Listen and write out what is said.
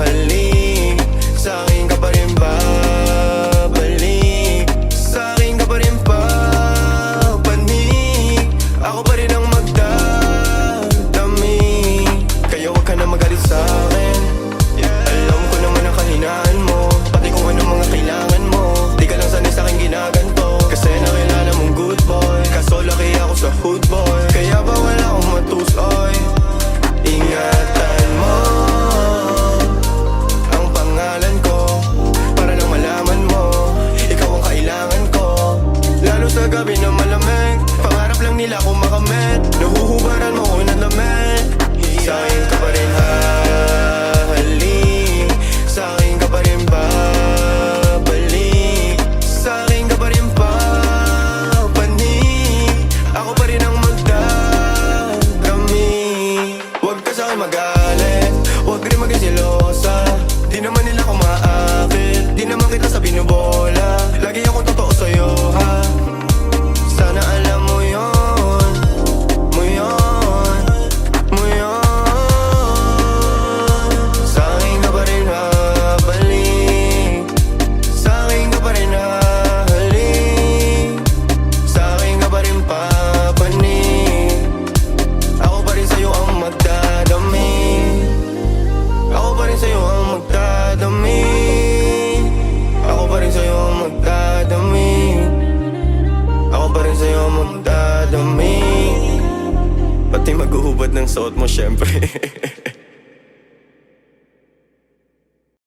hahalik, sa'kin ka pa rin babalik, sa'kin ka pa rin papanik, ako pa rin ang magdadami. Kaya wag ka na magalit sa'kin, alam ko naman ang kahinaan mo, pati kung anong mga kailangan mo. Di ka lang sanay sa'king ginaganto, kasi nakilala mong good boy, kaso laki ako sa hood boy. Kaya bawal akong matusoy, ingatan mo ang pangalan ko, para lang malaman mo, ikaw ang kailangan ko. Lalo sa gabi na malamig, pangarap lang nila akong makamit, nahuhubaran mo ko ng lamig. Sa'kin ka pa rin hahalik, sa'kin ka pa rin babalik, sa'kin ka pa rin papanik, ako pa rin ang magdadami. Huwag ka sa'kin magalit, huwag rin maging selosa, di naman nila ako maakit, di naman kita sa binubola, lagi akong totoo sa'yo ha. Sana alam mo yun, mo yun, mo yun. Sa'kin ka pa rin habalik, sa'kin ka pa rin hahalik, sa'kin ka pa rin papanik, ako pa rin sa'yo ang magdadami, ako pa rin sa'yo ang magdadami, ako pa rin sa'yo ang magdadami, ako pa rin sa'yo ang magdadami. Pati maghuhubad ng suot mo syempre.